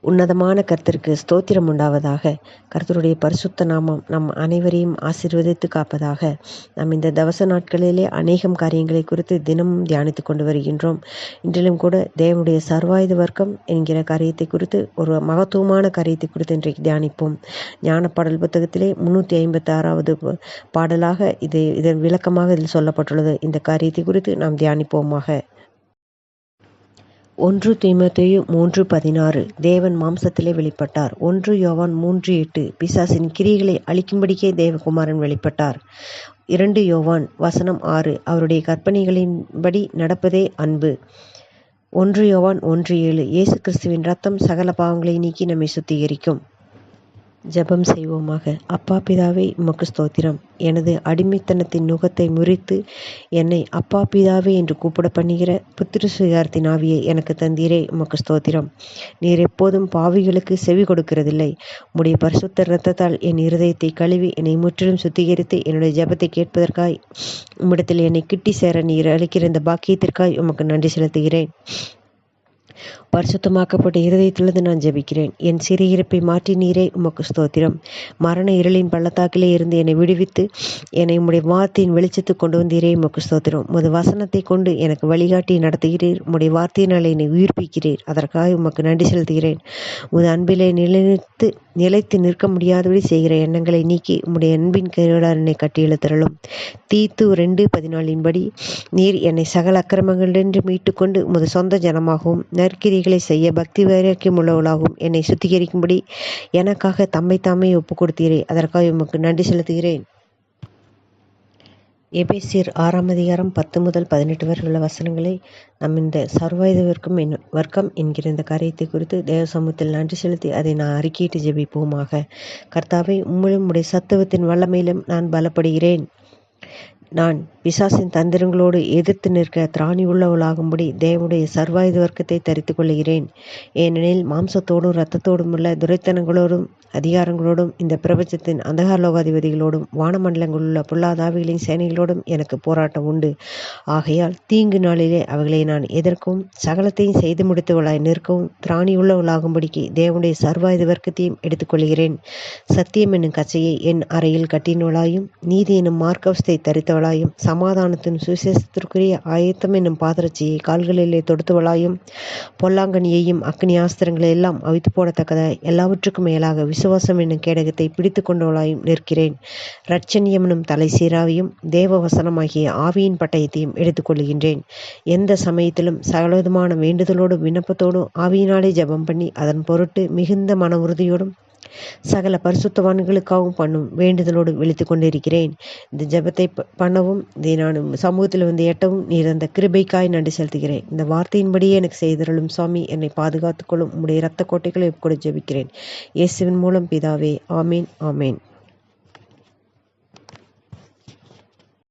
உன்னதமான கர்த்தருக்கு ஸ்தோத்திரம் உண்டாவதாக. கர்த்தருடைய பரிசுத்த நாமம் நம் அனைவரையும் ஆசீர்வதித்து காப்பதாக. நாம் இந்த தவச நாட்களிலே அநேகம் காரியங்களை குறித்து தினமும் தியானித்து கொண்டு வருகின்றோம். இன்றிலும் கூட தேவனுடைய சர்வாயுத வர்க்கம் என்கிற காரியத்தை குறித்து, ஒரு மகத்துவமான காரியத்தை குறித்து இன்றைக்கு தியானிப்போம். ஞானப்பாடல் புத்தகத்திலே 356வது பாடலாக இதன் விளக்கமாக இதில் சொல்லப்பட்டுள்ளது. இந்த காரியத்தை குறித்து நாம் தியானிப்போமாக. 1 தீமோத்தேயு 3:16 தேவன் மாம்சத்திலே வெளிப்பட்டார். 1 யோவான் 3:8 பிசாசின் கிரியைகளை அழிக்கும்படிக்கே தேவகுமாரன் வெளிப்பட்டார். 2 யோவான் 6 அவருடைய கற்பனைகளின்படி நடப்பதே அன்பு. 1 யோவான் 1:7 இயேசு கிறிஸ்துவின் இரத்தம் சகல பாவங்களை நீக்கி நம்மை சுத்திகரிக்கும். ஜெபம் செய்வோமாக. அப்பா பிதாவே, உமக்கு ஸ்தோத்திரம். எனது அடிமைத்தனத்தின் நுகத்தை முறித்து என்னை அப்பா பிதாவே என்று கூப்பிட பண்ணுகிற புத்திர சுயார்த்தின் ஆவியை எனக்கு தந்தீரே, உமக்கு ஸ்தோத்திரம். நீர் எப்போதும் பாவிகளுக்கு செவி கொடுக்கிறதில்லை. உம்முடைய பரிசுத்த இரத்தத்தால் என் இருதயத்தை கழுவி என்னை முற்றிலும் சுத்திகரித்து என்னுடைய ஜெபத்தை கேட்பதற்காய் உம்மிடத்தில் என்னை கிட்டி சேர நீர் அளிக்கிற இந்த பாக்கியத்திற்காய் உமக்கு நன்றி செலுத்துகிறேன். பரிசுத்தமாக்கப்பட்ட இருதயத்திலிருந்து நான் ஜெபிக்கிறேன். என் சிறையிருப்பை மாற்றி நீரே, உமக்கு ஸ்தோத்திரம். மரண இருளின் பள்ளத்தாக்கிலே இருந்து என்னை விடுவித்து என்னை உம்முடைய வார்த்தையின் வெளிச்சத்துக்கு கொண்டு வந்தீரே, உமக்கு ஸ்தோத்திரம். உமது வசனத்தை கொண்டு எனக்கு வழிகாட்டி நடத்துகிறீர். உம்முடைய வார்த்தையினால் என்னை உயிர்ப்பிக்கிறீர். அதற்காக உமக்கு நன்றி செலுத்துகிறேன். உமது அன்பிலே நிலைத்து நிற்க முடியாதபடி செய்கிற எண்ணங்களை நீக்கி உம்முடைய அன்பின் கையோடார் என்னை கட்டி இழுத்தருளும். தீத்து 2:14 நீர் என்னை சகல அக்கிரமங்களின்றி மீட்டுக்கொண்டு உமது சொந்த ஜனமாகவும் நற்கிரிகளை செய்ய பக்தி வைராக்கியம் உள்ளவளாகவும் என்னை சுத்திகரிக்கும்படி எனக்காக தம்மை தாமே ஒப்பு கொடுத்தீரே, அதற்காக உமக்கு நன்றி செலுத்துகிறேன். எபேசியர் 6 10 முதல் 18 வரை உள்ள வசனங்களை நம் இந்த சர்வாயுத வர்க்கம் என்கிற இந்த காரியத்தை குறித்து தேவ சமூகத்தில் நன்றி செலுத்தி அதை நான் அறிக்கையிட்டு ஜெபிப்போமாக. கர்த்தாவே, உம்மிலும் உடைய சத்துவத்தின் வல்லமையிலும் நான் பலப்படுகிறேன். நான் பிசாசின் தந்திரங்களோடு எதிர்த்து நிற்க திராணி உள்ளவளாகும்படி தேவனுடைய சர்வாயுத வர்க்கத்தை தரித்து கொள்கிறேன். ஏனெனில் மாம்சத்தோடும் இரத்தத்தோடும் உள்ள துரைத்தனங்களோடும் அதிகாரங்களோடும் இந்த பிரபஞ்சத்தின் அந்தகார லோகாதிபதிகளோடும் வானமண்டலங்களில் உள்ள பொல்லாதாவிகளின் சேனைகளோடும் எனக்கு போராட்டம் உண்டு. ஆகையால் தீங்கு நாளிலே அவைகளை நான் எதற்கவும் சகலத்தையும் செய்து முடித்தவளாய் நிற்கவும் திராணி உள்ளவளாகும்படிக்கு தேவனுடைய சர்வாயுத வர்க்கத்தையும் எடுத்துக்கொள்கிறேன். சத்தியம் என்னும் கச்சையை என் அறையில் கட்டினவளாயும் நீதி என்னும் மார்க்கவஸ்தை தரித்தவளாயும் சமாதானத்தின் சுவிசேஷத்திற்குரிய ஆயத்தம் என்னும் பாதரட்சியை கால்களிலே தொடுத்தவளாயும் பொல்லாங்கனியையும் அக்னி ஆஸ்திரங்களை எல்லாம் அவித்து போடத்தக்கதாய் எல்லாவற்றுக்கும் மேலாக விசுவாசம் என்னும் கேடகத்தை பிடித்து கொண்டவளாயும் நிற்கிறேன். இரட்சணியம் என்னும் தலை சீராவையும் தேவ வசனமாகிய ஆவியின் பட்டயத்தையும் எடுத்துக்கொள்கின்றேன். எந்த சமயத்திலும் சகலவிதமான வேண்டுதலோடும் விண்ணப்பத்தோடும் ஆவியினாலே ஜெபம் பண்ணி அதன் பொருட்டு மிகுந்த மன உறுதியோடும் சகல பரிசுத்தவான்களுக்காகவும் பண்ணும் வேண்டுதலோடு விழித்து கொண்டிருக்கிறேன். இந்த ஜெபத்தை பண்ணவும் இதை நான் சமூகத்தில் வந்து எட்டவும் நீர் அந்த கிருபைக்காய் நன்றி செலுத்துகிறேன். இந்த வார்த்தையின்படியே எனக்கு செய்தருளும் சுவாமி. என்னை பாதுகாத்துக்கொள்ளும் உம்முடைய இரத்த கோட்டைகளை கூட ஜெபிக்கிறேன். இயேசுவின் மூலம் பிதாவே, ஆமேன், ஆமேன்.